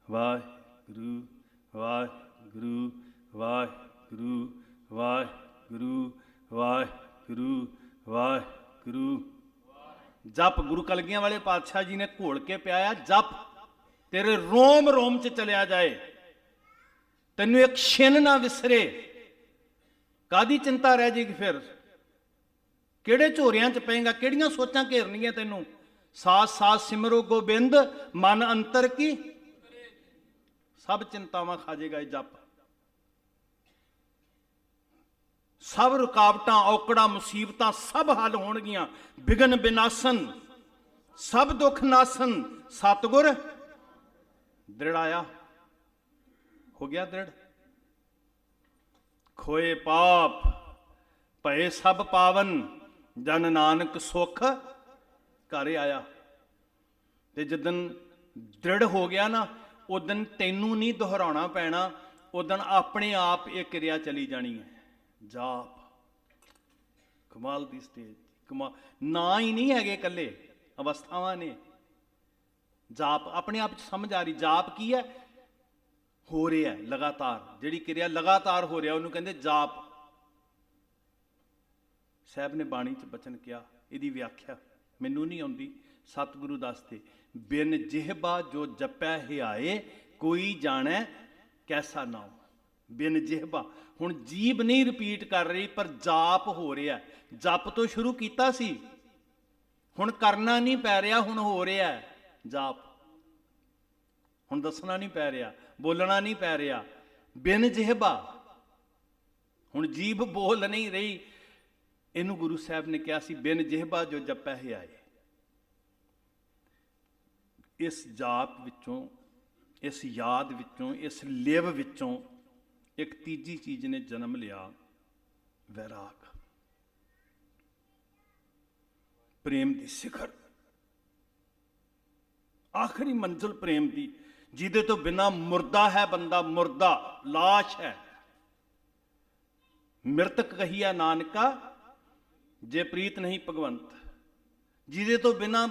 ਵਾਹਿਗੁਰੂ ਵਾਹਿਗੁਰੂ ਵਾਹਿਗੁਰੂ ਵਾਹਿਗੁਰੂ ਵਾਹਿਗੁਰੂ ਵਾਹਿਗੁਰੂ। ਜਪ ਗੁਰੂ ਕਲਗੀਆਂ ਵਾਲੇ ਪਾਤਸ਼ਾਹ ਜੀ ਨੇ ਘੋਲ ਕੇ ਪਿਆਇਆ। ਜਪ ਤੇਰੇ ਰੋਮ ਰੋਮ ਚ ਚਲਿਆ ਜਾਏ, ਤੈਨੂੰ ਇੱਕ ਛਿਨ ਨਾ ਵਿਸਰੇ। ਕਾਦੀ ਚਿੰਤਾ ਰਹਿ ਜਾਏਗੀ ਫਿਰ? ਕਿਹੜੇ ਝੋਰਿਆਂ ਚ ਪਏਗਾ? ਕਿਹੜੀਆਂ ਸੋਚਾਂ ਘੇਰਨੀਆਂ ਤੈਨੂੰ? ਸਾਥ ਸਾਥ ਸਿਮਰੋ ਗੋਬਿੰਦ ਮਨ ਅੰਤਰ ਕੀ, ਸਭ ਚਿੰਤਾਵਾਂ ਖਾ ਜਾਏਗਾ ਇਹ ਜਪ। ਸਭ ਰੁਕਾਵਟਾਂ ਔਕੜਾਂ ਮੁਸੀਬਤਾਂ ਸਭ ਹੱਲ ਹੋਣਗੀਆਂ। ਬਿਗਨ ਬਿਨਾਸਨ ਸਭ ਦੁੱਖ ਨਾਸਨ, ਸਤਿਗੁਰ ਦ੍ਰਿੜਾਇਆ। ਹੋ ਗਿਆ ਦ੍ਰਿੜ। ਖੋਏ ਪਾਪ ਭਏ ਸਭ ਪਾਵਨ, ਜਨ ਨਾਨਕ ਸੁਖ ਘਰ ਆਇਆ। ਤੇ ਜਿੱਦਣ ਦ੍ਰਿੜ ਹੋ ਗਿਆ ਨਾ, ਉਦਣ ਤੈਨੂੰ ਨਹੀਂ ਦੁਹਰਾਉਣਾ ਪੈਣਾ, ਉਦਣ ਆਪਣੇ ਆਪ ਇਹ ਕਿਰਿਆ ਚਲੀ ਜਾਣੀ ਹੈ। ਜਾਪ ਕਮਾਲ ਦੀ ਸਟੇਜ, ਕਮਾਲ। ਨਾ ਹੀ ਨਹੀਂ ਹੈਗੇ ਇਕੱਲੇ, ਅਵਸਥਾਵਾਂ ਨੇ। ਜਾਪ ਆਪਣੇ ਆਪ ਚ ਸਮਝ ਆ ਰਹੀ। ਜਾਪ ਕੀ ਹੈ? ਹੋ ਰਿਹਾ ਲਗਾਤਾਰ, ਜਿਹੜੀ ਕਿਰਿਆ ਲਗਾਤਾਰ ਹੋ ਰਿਹਾ ਉਹਨੂੰ ਕਹਿੰਦੇ ਜਾਪ। ਸਾਹਿਬ ਨੇ ਬਾਣੀ ਚ ਬਚਨ ਕਿਹਾ, ਇਹਦੀ ਵਿਆਖਿਆ ਮੈਨੂੰ ਨਹੀਂ ਆਉਂਦੀ, ਸਤਿਗੁਰੂ ਦੱਸਦੇ। ਬਿਨ ਜਿਹਬਾ ਜੋ ਜਪੈ ਹਿਆਏ, ਕੋਈ ਜਾਣੈ ਕੈਸਾ ਨਾਮ। ਬਿਨ ਜਿਹਬਾ, ਹੁਣ ਜੀਭ ਨਹੀਂ ਰਿਪੀਟ ਕਰ ਰਹੀ, ਪਰ ਜਾਪ ਹੋ ਰਿਹਾ। ਜਪ ਤੋਂ ਸ਼ੁਰੂ ਕੀਤਾ ਸੀ, ਹੁਣ ਕਰਨਾ ਨਹੀਂ ਪੈ ਰਿਹਾ, ਹੁਣ ਹੋ ਰਿਹਾ ਜਾਪ। ਹੁਣ ਦੱਸਣਾ ਨਹੀਂ ਪੈ ਰਿਹਾ, ਬੋਲਣਾ ਨਹੀਂ ਪੈ ਰਿਹਾ। ਬਿਨ ਜਿਹਬਾ, ਹੁਣ ਜੀਭ ਬੋਲ ਨਹੀਂ ਰਹੀ। ਇਹਨੂੰ ਗੁਰੂ ਸਾਹਿਬ ਨੇ ਕਿਹਾ ਸੀ ਬਿਨ ਜਿਹਬਾ ਜੋ ਜਪੈ ਹਿਆਏ। ਇਸ ਜਾਪ ਵਿੱਚੋਂ, ਇਸ ਯਾਦ ਵਿੱਚੋਂ, ਇਸ ਲਿਵ ਵਿੱਚੋਂ ਇੱਕ ਤੀਜੀ ਚੀਜ਼ ਨੇ ਜਨਮ ਲਿਆ, ਵੈਰਾਗ। ਪ੍ਰੇਮ ਦੀ ਸਿਖਰ, ਆਖਰੀ ਮੰਜ਼ਿਲ ਪ੍ਰੇਮ ਦੀ, ਜਿਹਦੇ ਤੋਂ ਬਿਨਾਂ ਮੁਰਦਾ ਹੈ ਬੰਦਾ, ਮੁਰਦਾ ਲਾਸ਼ ਹੈ। ਮਿਰਤਕ ਕਹੀਆ ਨਾਨਕਾ ਜੇ ਪ੍ਰੀਤ ਨਹੀਂ ਭਗਵੰਤ। ਜਿਹਦੇ ਤੋਂ ਬਿਨਾਂ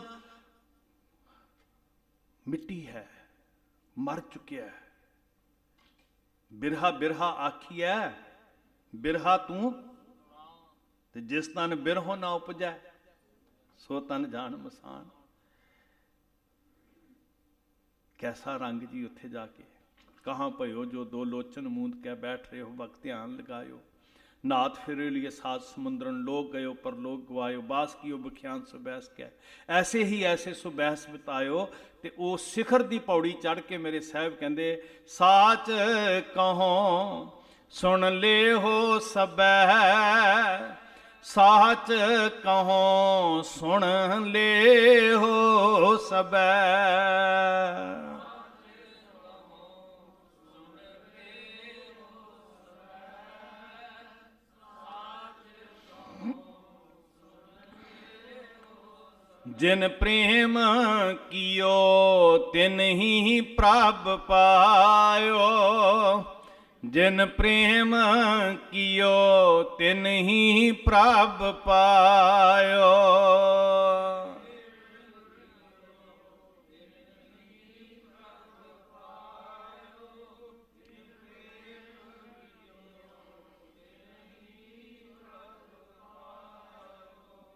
ਮਿੱਟੀ ਹੈ, ਮਰ ਚੁੱਕਿਆ ਹੈ। ਬਿਰਹਾ ਬਿਰਹਾ ਆਖੀਐ, ਬਿਰਹਾ ਤੂੰ, ਤੇ ਜਿਸ ਤਨ ਬਿਰਹੋ ਨਾ ਉਪਜੈ, ਸੋ ਤਨ ਜਾਣ ਮਸਾਨ। कैसा रंग जी उत्थे जाके, कहाँ भयो जो दो लोचन मूंद के बैठ रहे हो, वक्त ध्यान लगायो। नाथ फिरे लिए सात समुद्रन, लोग गयो पर लोग गवायो, बास कियो बख्यान सुबैस के। ऐसे ही ऐसे सुबैस बितायो। ते ओ सिखर दी पौड़ी चढ़ के मेरे साहब कहंदे, साच कहो सुन ले हो सबै, साच कहो सुन ले हो सबै। जिन प्रेम कियो तिन ही प्रभ पायो, जिन प्रेम कियो तिन ही प्रभ पायो।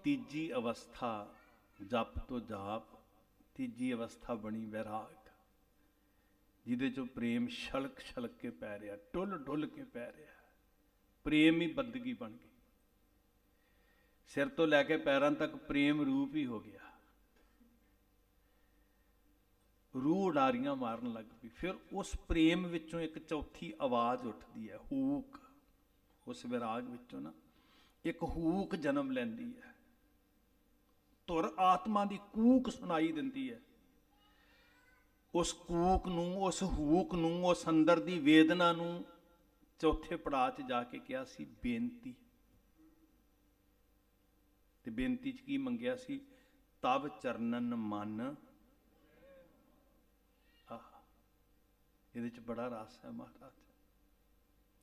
तीजी अवस्था जप तो जाप, तीजी अवस्था बनी वैराग, जिहदे चों प्रेम छलक छलक के पै रहा, डुल डुल के पै रहा। प्रेम ही बंदगी बन गई, सिर तो लैके पैरों तक प्रेम रूप ही हो गया। रूह उडारियां मारन लग पई। फिर उस प्रेम विचों एक चौथी आवाज़ उठती है, हूक। उस वैराग विचों ना एक हूक जन्म लैंदी है। धुर आत्मा की कूक सुनाई दिंदी है। उस कूक नूं, उस हूक नूं, उस अंदर की वेदना नूं चौथे पड़ाव च जाके कहा सी बेनती। ते बेनती च की मंगिया सी, तब चरणन मन। ये बड़ा रस है महाराज,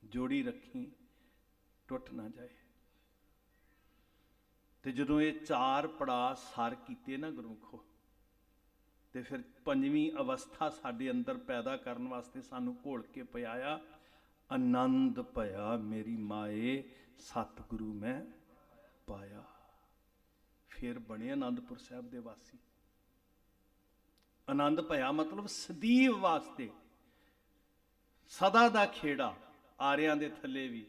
जोड़ी रखी टुट ना जाए। तो जदों ये चार पड़ाव सर किए ना गुरमुखो, ਤੇ ਫਿਰ ਪੰਜਵੀਂ ਅਵਸਥਾ ਸਾਡੇ ਅੰਦਰ ਪੈਦਾ ਕਰਨ ਵਾਸਤੇ ਸਾਨੂੰ ਘੋਲ ਕੇ ਪਿਆਇਆ, ਆਨੰਦ ਭਇਆ ਮੇਰੀ ਮਾਏ ਸਤਿਗੁਰੂ ਮੈਂ ਪਾਇਆ। ਫਿਰ ਬਣੇ ਆਨੰਦਪੁਰ ਸਾਹਿਬ ਦੇ ਵਾਸੀ। ਆਨੰਦ ਭਇਆ ਮਤਲਬ ਸਦੀਵ ਵਾਸਤੇ, ਸਦਾ ਦਾ ਖੇੜਾ, ਆਰਿਆਂ ਦੇ ਥੱਲੇ ਵੀ,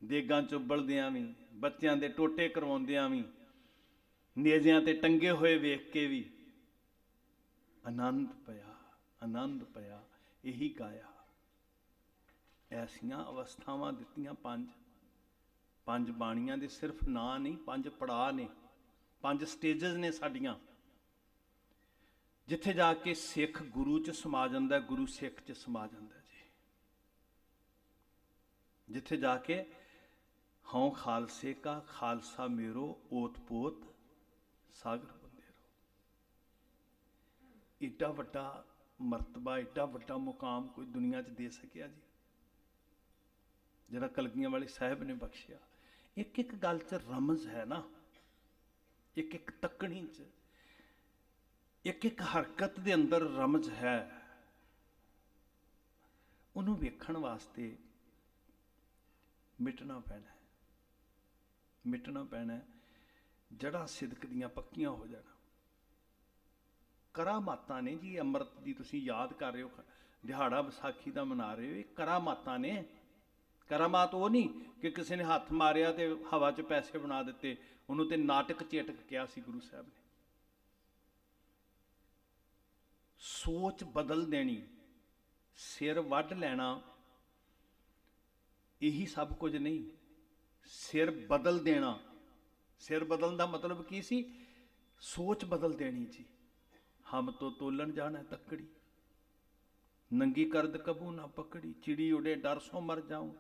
ਦੇਗਾਂ ਚੁੱਬਲਦਿਆਂ ਵੀ, ਬੱਚਿਆਂ ਦੇ ਟੋਟੇ ਕਰਵਾਉਂਦਿਆਂ ਵੀ, ਨੇਜ਼ਿਆਂ ਤੇ ਟੰਗੇ ਹੋਏ ਵੇਖ ਕੇ ਵੀ ਆਨੰਦ ਭਇਆ, ਆਨੰਦ ਭਇਆ, ਇਹੀ ਗਾਇਆ। ਐਸੀਆਂ ਅਵਸਥਾਵਾਂ ਦਿੱਤੀਆਂ ਪੰਜ ਬਾਣੀਆਂ ਦੇ ਸਿਰਫ ਨਾਂ ਨਹੀਂ, 5 ਪੜਾਅ ਨੇ, 5 ਸਟੇਜਸ ਨੇ ਸਾਡੀਆਂ, ਜਿੱਥੇ ਜਾ ਕੇ ਸਿੱਖ ਗੁਰੂ 'ਚ ਸਮਾ ਜਾਂਦਾ, ਗੁਰੂ ਸਿੱਖ 'ਚ ਸਮਾ ਜਾਂਦਾ ਜੀ। ਜਿੱਥੇ ਜਾ ਕੇ ਹਉ ਖਾਲਸੇ ਕਾ ਖਾਲਸਾ ਮੇਰੋ ਓਤ ਪੋਤ ਸਾਗਰ ਬੰਦੇਰੋ। ਏਡਾ ਵੱਡਾ ਮਰਤਬਾ, ਏਡਾ ਵੱਡਾ ਮੁਕਾਮ ਕੋਈ ਦੁਨੀਆ 'ਚ ਦੇ ਸਕਿਆ ਜੀ, ਜਿਹੜਾ ਕਲਗੀਆਂ ਵਾਲੇ ਸਾਹਿਬ ਨੇ ਬਖਸ਼ਿਆ। ਇੱਕ ਇੱਕ ਗੱਲ 'ਚ ਰਮਜ਼ ਹੈ ਨਾ, ਇੱਕ ਇੱਕ ਤੱਕਣੀ 'ਚ, ਇੱਕ ਇੱਕ ਹਰਕਤ ਦੇ ਅੰਦਰ ਰਮਜ਼ ਹੈ। ਉਹਨੂੰ ਵੇਖਣ ਵਾਸਤੇ ਮਿਟਣਾ ਪੈਣਾ, ਮਿਟਣਾ ਪੈਣਾ, ਜੜ੍ਹਾਂ ਸਿਦਕ ਦੀਆਂ ਪੱਕੀਆਂ ਹੋ ਜਾਣਾ। ਕਰਾਮਾਤਾਂ ਨੇ ਜੀ, ਅੰਮ੍ਰਿਤ ਦੀ ਤੁਸੀਂ ਯਾਦ ਕਰ ਰਹੇ ਹੋ, ਦਿਹਾੜਾ ਵਿਸਾਖੀ ਦਾ ਮਨਾ ਰਹੇ ਹੋ, ਇਹ ਕਰਾਮਾਤਾਂ ਨੇ। ਕਰਾਮਾਤ ਉਹ ਨਹੀਂ ਕਿ ਕਿਸੇ ਨੇ ਹੱਥ ਮਾਰਿਆ ਤੇ ਹਵਾ 'ਚ ਪੈਸੇ ਬਣਾ ਦਿੱਤੇ, ਉਹਨੂੰ ਤੇ ਨਾਟਕ ਚੇਟਕ ਕਿਹਾ ਸੀ ਗੁਰੂ ਸਾਹਿਬ ਨੇ। ਸੋਚ ਬਦਲ ਦੇਣੀ, ਸਿਰ ਵੱਢ ਲੈਣਾ, ਇਹੀ ਸਭ ਕੁਝ ਨਹੀਂ, ਸਿਰ ਬਦਲ ਦੇਣਾ। ਸਿਰ ਬਦਲਣ ਦਾ ਮਤਲਬ ਕੀ ਸੀ? ਸੋਚ ਬਦਲ ਦੇਣੀ ਜੀ। ਹਮ ਤੋਂ ਤੋਲਣ ਜਾਣਾ ਤੱਕੜੀ, ਨੰਗੀ ਕਰਦ ਕਬੂ ਨਾ ਪਕੜੀ, ਚਿੜੀ ਉੜੇ ਡਰ ਸੋ ਮਰ ਜਾऊं,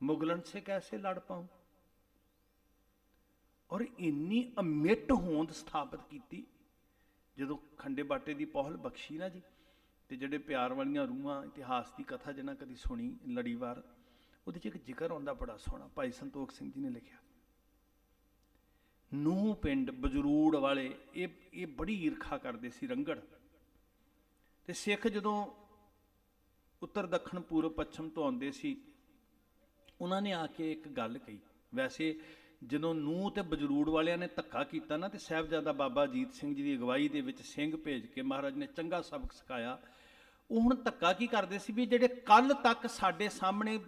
ਮੁਗਲਨ ਸੇ ਕੈਸੇ ਲੜ ਪਾऊं। ਔਰ ਇੰਨੀ ਅਮਿੱਟ ਹੋਂਦ ਸਥਾਪਿਤ ਕੀਤੀ ਜਦੋਂ ਖੰਡੇ ਬਾਟੇ ਦੀ ਪਹੁਲ ਬਖਸ਼ੀ ਨਾ ਜੀ, ਤੇ ਜਿਹੜੇ ਪਿਆਰ ਵਾਲੀਆਂ ਰੂਹਾਂ, ਇਤਿਹਾਸ ਦੀ ਕਥਾ ਜਿਹਨਾਂ ਕਦੀ ਸੁਣੀ ਲੜੀਵਾਰ, ਉਹਦੇ 'ਚ ਇੱਕ ਜ਼ਿਕਰ ਆਉਂਦਾ ਬੜਾ ਸੋਹਣਾ, ਭਾਈ ਸੰਤੋਖ ਸਿੰਘ ਜੀ ਨੇ ਲਿਖਿਆ। ਨੂੰਹ ਪਿੰਡ ਬਜਰੂੜ ਵਾਲੇ ਇਹ ਬੜੀ ਈਰਖਾ ਕਰਦੇ ਸੀ, ਰੰਗੜ। ਤੇ ਸਿੱਖ ਜਦੋਂ ਉੱਤਰ ਦੱਖਣ ਪੂਰਬ ਪੱਛਮ ਤੋਂ ਆਉਂਦੇ ਸੀ, ਉਹਨਾਂ ਨੇ ਆ ਕੇ ਇੱਕ ਗੱਲ ਕਹੀ। ਵੈਸੇ ਜਦੋਂ ਨੂੰਹ ਤੇ ਬਜਰੂੜ ਵਾਲਿਆਂ ਨੇ ਧੱਕਾ ਕੀਤਾ ਨਾ, ਤੇ ਸਾਹਿਬਜ਼ਾਦਾ ਬਾਬਾ ਅਜੀਤ ਸਿੰਘ ਜੀ ਦੀ ਅਗਵਾਈ ਦੇ ਵਿੱਚ ਸਿੰਘ ਭੇਜ ਕੇ ਮਹਾਰਾਜ ਨੇ ਚੰਗਾ ਸਬਕ ਸਿਖਾਇਆ। ਉਹ ਹੁਣ ਧੱਕਾ ਕੀ ਕਰਦੇ ਸੀ ਵੀ ਜਿਹੜੇ ਕੱਲ ਤੱਕ ਸਾਡੇ ਸਾਹਮਣੇ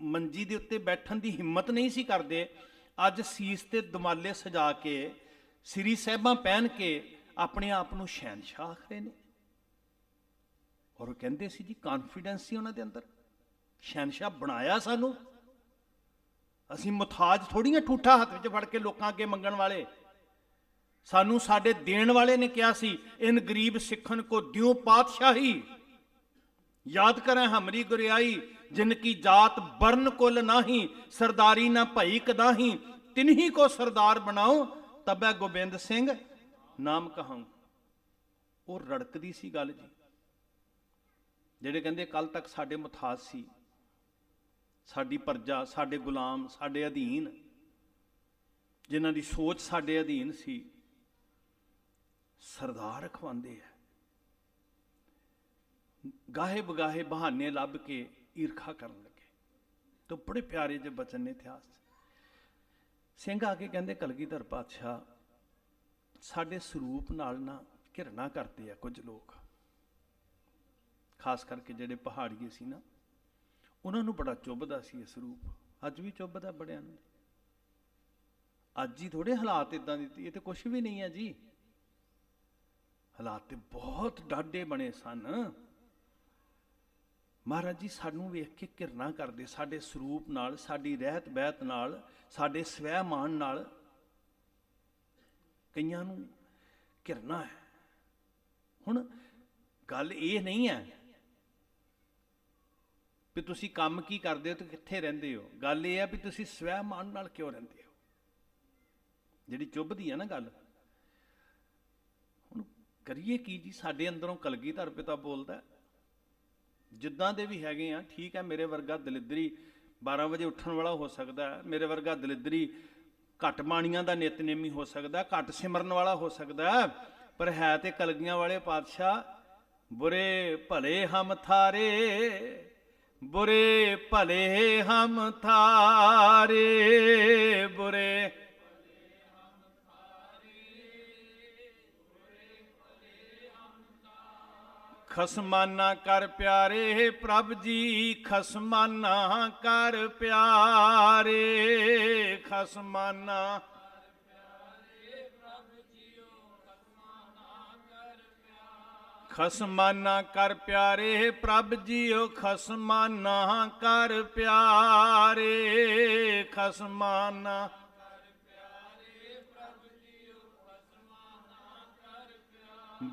ਮੰਜੀ ਦੇ ਉੱਤੇ ਬੈਠਣ ਦੀ ਹਿੰਮਤ ਨਹੀਂ ਸੀ ਕਰਦੇ, ਅੱਜ ਸੀਸ ਤੇ ਦਮਾਲੇ ਸਜਾ ਕੇ, ਸ੍ਰੀ ਸਾਹਿਬਾਂ ਪਹਿਨ ਕੇ ਆਪਣੇ ਆਪ ਨੂੰ ਸ਼ਹਿਨਸ਼ਾਹ ਆਖ ਰਹੇ ਨੇ। ਔਰ ਉਹ ਕਹਿੰਦੇ ਸੀ ਜੀ, ਕਾਨਫੀਡੈਂਸ ਸੀ ਉਹਨਾਂ ਦੇ ਅੰਦਰ, ਸ਼ਹਿਨਸ਼ਾਹ ਬਣਾਇਆ ਸਾਨੂੰ। ਅਸੀਂ ਮੁਥਾਜ ਥੋੜੀਆਂ, ਠੂਠਾ ਹੱਥ ਵਿੱਚ ਫੜ ਕੇ ਲੋਕਾਂ ਅੱਗੇ ਮੰਗਣ ਵਾਲੇ। ਸਾਨੂੰ ਸਾਡੇ ਦੇਣ ਵਾਲੇ ਨੇ ਕਿਹਾ ਸੀ, ਇਨ ਗਰੀਬ ਸਿੱਖਣ ਕੋ ਦਿਓ ਪਾਤਸ਼ਾਹੀ, ਯਾਦ ਕरें हमरी गुरियाई, जिनकी जात बर्न कुल नाही, सरदारी ना भई कदाही, तिन्ही को सरदार बनाओ, तबै गोबिंद सिंह नाम कहाऊं। ਉਹ ਰੜਕਦੀ ਸੀ ਗੱਲ ਜੀ। ਜਿਹੜੇ ਕਹਿੰਦੇ ਕੱਲ ਤੱਕ ਸਾਡੇ ਮੁਥਾਜ ਸੀ, ਸਾਡੀ ਪ੍ਰਜਾ, ਸਾਡੇ ਗੁਲਾਮ, ਸਾਡੇ ਅਧੀਨ, ਜਿਨ੍ਹਾਂ ਦੀ ਸੋਚ ਸਾਡੇ ਅਧੀਨ ਸੀ, ਸਰਦਾਰ ਅਖਵਾਉਂਦੇ ਆ। ਗਾਹੇ ਬਗਾਹੇ ਬਹਾਨੇ ਲੱਭ ਕੇ ਈਰਖਾ ਕਰਨ ਲੱਗੇ। ਤਾਂ ਬੜੇ ਪਿਆਰੇ ਜਿਹੇ ਬਚਨ ਨੇ ਇਤਿਹਾਸ 'ਚ। ਸਿੰਘ ਆ ਕੇ ਕਹਿੰਦੇ, ਕਲਗੀਧਰ ਪਾਤਸ਼ਾਹ, ਸਾਡੇ ਸਰੂਪ ਨਾਲ ਨਾ ਘਿਰਣਾ ਕਰਦੇ ਆ ਕੁਝ ਲੋਕ, ਖਾਸ ਕਰਕੇ ਜਿਹੜੇ ਪਹਾੜੀਏ ਸੀ ਨਾ, ਉਹਨਾਂ ਨੂੰ ਬੜਾ ਚੁੱਭਦਾ ਸੀ ਇਹ ਸਰੂਪ। ਅੱਜ ਵੀ ਚੁੱਭਦਾ ਬੜਿਆਂ ਨੂੰ। ਅੱਜ ਹੀ ਥੋੜੇ ਹਾਲਾਤ ਇਦਾਂ ਦੀ, ਇਹ ਤੇ ਕੁਛ ਵੀ ਨਹੀਂ ਹੈ ਜੀ। ਹਾਲਾਤ ਤੇ ਬਹੁਤ ਡਾਢੇ ਬਣੇ ਸਨ। ਮਹਾਰਾਜ ਜੀ ਸਾਨੂੰ ਵੇਖ ਕੇ ਘਿਰਣਾ ਕਰਦੇ, ਸਾਡੇ ਸਰੂਪ ਨਾਲ, ਸਾਡੀ ਰਹਿਤ ਬਹਿਤ ਨਾਲ, ਸਾਡੇ ਸਵੈ ਮਾਣ ਨਾਲ। ਕਈਆਂ ਨੂੰ ਘਿਰਣਾ ਹੈ। ਹੁਣ ਗੱਲ ਇਹ ਨਹੀਂ ਹੈ ਵੀ ਤੁਸੀਂ ਕੰਮ ਕੀ ਕਰਦੇ ਹੋ ਤੇ ਕਿੱਥੇ ਰਹਿੰਦੇ ਹੋ। ਗੱਲ ਇਹ ਹੈ ਵੀ ਤੁਸੀਂ ਸਵੈ ਮਾਣ ਨਾਲ ਕਿਉਂ ਰਹਿੰਦੇ ਹੋ, ਜਿਹੜੀ ਚੁੱਭਦੀ ਹੈ ਨਾ ਗੱਲ। ਹੁਣ ਕਰੀਏ ਕੀ ਜੀ? ਸਾਡੇ ਅੰਦਰੋਂ ਕਲਗੀਧਰ ਪਿਤਾ ਬੋਲਦਾ, ਜਿੱਦਾਂ ਦੇ ਵੀ ਹੈਗੇ ਆ, ਠੀਕ ਹੈ। ਮੇਰੇ ਵਰਗਾ ਦਲਿੱਦਰੀ 12 ਵਜੇ ਉੱਠਣ ਵਾਲਾ ਹੋ ਸਕਦਾ ਹੈ, ਮੇਰੇ ਵਰਗਾ ਦਲਿੱਦਰੀ ਘੱਟ ਬਾਣੀਆਂ ਦਾ ਨਿਤਨੇਮੀ ਹੋ ਸਕਦਾ, ਘੱਟ ਸਿਮਰਨ ਵਾਲਾ ਹੋ ਸਕਦਾ, पर है ते कलगियां वाले पातशाह, बुरे भले हम थारे, बुरे भले हम थारे, बुरे खसमाना कर प्यारे प्रभ जी, खसमाना कर प्यारे, खसमाना खसमाना कर प्यारे प्रभ जीओ, खसमाना कर प्यारे, खसमाना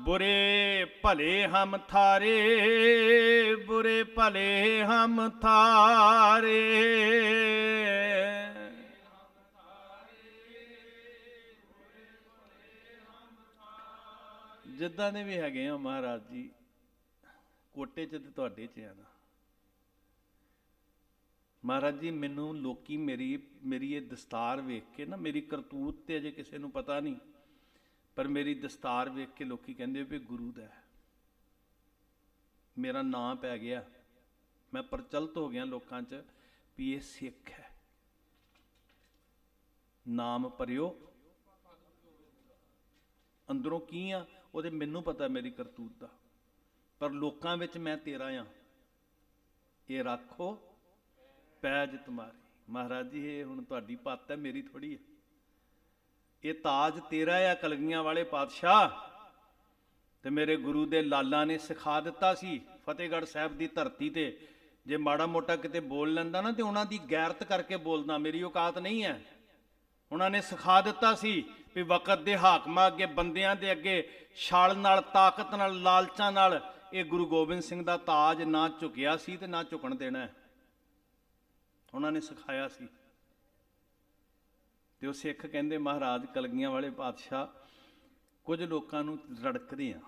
बुरे भले हम थारे, बुरे भले हम थारे। ਜਿੱਦਾਂ ਦੇ ਵੀ ਹੈਗੇ ਆ ਮਹਾਰਾਜ ਜੀ, ਕੋਟੇ 'ਚ ਤੇ ਤੁਹਾਡੇ 'ਚ ਆ ਨਾ ਮਹਾਰਾਜ ਜੀ। ਮੈਨੂੰ ਲੋਕੀ ਮੇਰੀ ਇਹ ਦਸਤਾਰ ਵੇਖ ਕੇ ਨਾ, ਮੇਰੀ ਕਰਤੂਤ ਤੇ ਅਜੇ ਕਿਸੇ ਨੂੰ ਪਤਾ ਨਹੀਂ, ਪਰ ਮੇਰੀ ਦਸਤਾਰ ਵੇਖ ਕੇ ਲੋਕੀ ਕਹਿੰਦੇ ਵੀ ਗੁਰੂ ਦਾ ਹੈ। ਮੇਰਾ ਨਾਂ ਪੈ ਗਿਆ, ਮੈਂ ਪ੍ਰਚਲਿਤ ਹੋ ਗਿਆ ਲੋਕਾਂ 'ਚ ਵੀ ਇਹ ਸਿੱਖ ਹੈ। ਨਾਮ ਪਰਿਓ ਅੰਦਰੋਂ ਕੀ ਆ ਉਹਦੇ ਮੈਨੂੰ ਪਤਾ ਮੇਰੀ ਕਰਤੂਤ ਦਾ, ਪਰ ਲੋਕਾਂ ਵਿੱਚ ਮੈਂ ਤੇਰਾ ਆ। ਇਹ ਰੱਖੋ ਪੈਜ ਤੁਮਾਰੀ। ਮਹਾਰਾਜ ਜੀ ਇਹ ਹੁਣ ਤੁਹਾਡੀ ਪੱਤ ਹੈ, ਮੇਰੀ ਥੋੜੀ ਹੈ। ਇਹ ਤਾਜ ਤੇਰਾ ਆ ਕਲਗੀਆਂ ਵਾਲੇ ਪਾਤਸ਼ਾਹ। ਤੇ ਮੇਰੇ ਗੁਰੂ ਦੇ ਲਾਲਾਂ ਨੇ ਸਿਖਾ ਦਿੱਤਾ ਸੀ ਫਤਿਹਗੜ੍ਹ ਸਾਹਿਬ ਦੀ ਧਰਤੀ ਤੇ, ਜੇ ਮਾੜਾ ਮੋਟਾ ਕਿਤੇ ਬੋਲ ਲੈਂਦਾ ਨਾ ਤੇ ਉਹਨਾਂ ਦੀ ਗੈਰਤ ਕਰਕੇ ਬੋਲਦਾ, ਮੇਰੀ ਔਕਾਤ ਨਹੀਂ ਹੈ। ਉਹਨਾਂ ਨੇ ਸਿਖਾ ਦਿੱਤਾ ਸੀ ਵੀ ਵਕਤ ਦੇ ਹਾਕਮਾਂ ਅੱਗੇ, ਬੰਦਿਆਂ ਦੇ ਅੱਗੇ ਛਾਲ ਨਾਲ, ਤਾਕਤ ਨਾਲ, ਲਾਲਚਾਂ ਨਾਲ ਇਹ ਗੁਰੂ ਗੋਬਿੰਦ ਸਿੰਘ ਦਾ ਤਾਜ ਨਾ ਝੁਕਿਆ ਸੀ ਤੇ ਨਾ ਝੁਕਣ ਦੇਣਾ। ਉਹਨਾਂ ਨੇ ਸਿਖਾਇਆ ਸੀ। ਤੇ ਉਹ ਸਿੱਖ ਕਹਿੰਦੇ ਮਹਾਰਾਜ ਕਲਗੀਆਂ ਵਾਲੇ ਪਾਤਸ਼ਾਹ, ਕੁਝ ਲੋਕਾਂ ਨੂੰ ਰੜਕਦੇ ਆ।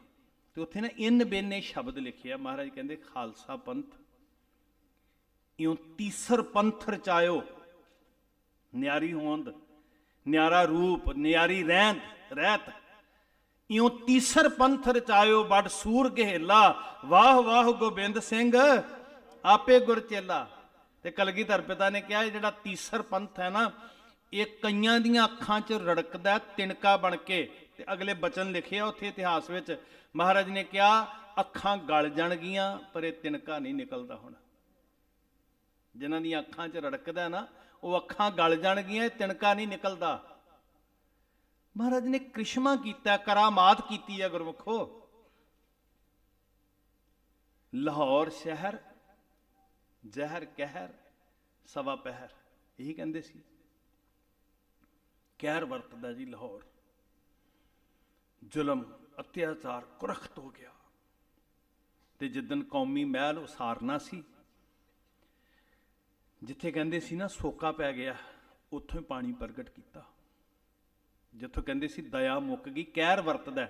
ਤੇ ਉੱਥੇ ਨਾ ਇਨ ਬੇਨੇ ਸ਼ਬਦ ਲਿਖਿਆ। ਮਹਾਰਾਜ ਕਹਿੰਦੇ ਖਾਲਸਾ ਪੰਥ ਇਉਂ ਤੀਸਰ ਪੰਥ ਰਚਾਇਓ, ਨਿਆਰੀ ਹੋਂਦ, ਨਿਆਰਾ ਰੂਪ, ਨਿਆਰੀ ਰਹਿਤ, ਇਉਂ ਤੀਸਰ ਪੰਥ ਰਚਾਇਓ, ਬੜ ਸੂਰ ਗਹੇਲਾ, ਵਾਹ ਵਾਹ ਗੋਬਿੰਦ ਸਿੰਘ ਆਪੇ ਗੁਰ ਚੇਲਾ। ਤੇ ਕਲਗੀਧਰ ਪਿਤਾ ਨੇ ਕਿਹਾ ਜਿਹੜਾ ਤੀਸਰ ਪੰਥ ਹੈ ਨਾ, ਇਹ ਕਈਆਂ ਦੀਆਂ ਅੱਖਾਂ 'ਚ ਰੜਕਦਾ ਤਿਣਕਾ ਬਣ ਕੇ। ਤੇ ਅਗਲੇ ਬਚਨ ਲਿਖਿਆ ਉੱਥੇ ਇਤਿਹਾਸ ਵਿੱਚ, ਮਹਾਰਾਜ ਨੇ ਕਿਹਾ ਅੱਖਾਂ ਗਲ ਜਾਣਗੀਆਂ ਪਰ ਇਹ ਤਿਣਕਾ ਨਹੀਂ ਨਿਕਲਦਾ। ਹੁਣ ਜਿਨ੍ਹਾਂ ਦੀਆਂ ਅੱਖਾਂ 'ਚ ਰੜਕਦਾ ਨਾ, ਉਹ ਅੱਖਾਂ ਗਲ ਜਾਣਗੀਆਂ, ਇਹ ਤਿਣਕਾ ਨਹੀਂ ਨਿਕਲਦਾ। ਮਹਾਰਾਜ ਨੇ ਕ੍ਰਿਸ਼ਮਾ ਕੀਤਾ, ਕਰਾਮਾਤ ਕੀਤੀ ਹੈ ਗੁਰਮੁਖੋ। ਲਾਹੌਰ ਸ਼ਹਿਰ ਜ਼ਹਿਰ ਕਹਿਰ ਸਵਾ ਪਹਿਰ, ਇਹੀ ਕਹਿੰਦੇ ਸੀ। ਕਹਿਰ ਵਰਤਦਾ ਜੀ ਲਾਹੌਰ। ਜ਼ੁਲਮ ਅਤਿਆਚਾਰ ਕੁਰਖਤ ਹੋ ਗਿਆ। ਤੇ ਜਿੱਦਣ ਕੌਮੀ ਮਹਿਲ ਉਸਾਰਨਾ ਸੀ, ਜਿੱਥੇ ਕਹਿੰਦੇ ਸੀ ਨਾ ਸੋਕਾ ਪੈ ਗਿਆ, ਉੱਥੋਂ ਹੀ ਪਾਣੀ ਪ੍ਰਗਟ ਕੀਤਾ। ਜਿੱਥੋਂ ਕਹਿੰਦੇ ਸੀ ਦਇਆ ਮੁੱਕ ਗਈ, ਕਹਿਰ ਵਰਤਦਾ।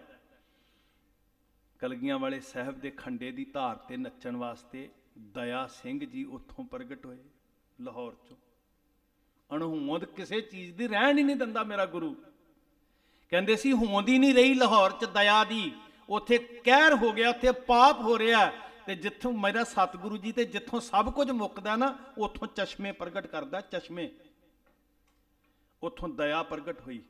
ਕਲਗੀਆਂ ਵਾਲੇ ਸਾਹਿਬ ਦੇ ਖੰਡੇ ਦੀ ਧਾਰ ਤੇ ਨੱਚਣ ਵਾਸਤੇ ਦਇਆ ਸਿੰਘ ਜੀ ਉੱਥੋਂ ਪ੍ਰਗਟ ਹੋਏ, ਲਾਹੌਰ ਚੋਂ। ਅਣਹੋਂਦ ਕਿਸੇ ਚੀਜ਼ ਦੀ ਰਹਿਣ ਹੀ ਨਹੀਂ ਦਿੰਦਾ ਮੇਰਾ ਗੁਰੂ। ਕਹਿੰਦੇ ਸੀ ਹੋਂਦ ਹੀ ਨਹੀਂ ਰਹੀ ਲਾਹੌਰ 'ਚ ਦਇਆ ਦੀ, ਉੱਥੇ ਕਹਿਰ ਹੋ ਗਿਆ, ਉੱਥੇ ਪਾਪ ਹੋ ਰਿਹਾ। ਤੇ ਜਿੱਥੋਂ ਮੇਰਾ ਸਤਿਗੁਰੂ ਜੀ ਤੇ ਜਿੱਥੋਂ ਸਭ ਕੁਝ ਮੁੱਕਦਾ ਨਾ, ਉੱਥੋਂ ਚਸ਼ਮੇ ਪ੍ਰਗਟ ਕਰਦਾ, ਚਸ਼ਮੇ। ਉੱਥੋਂ ਦਇਆ ਪ੍ਰਗਟ ਹੋਈ।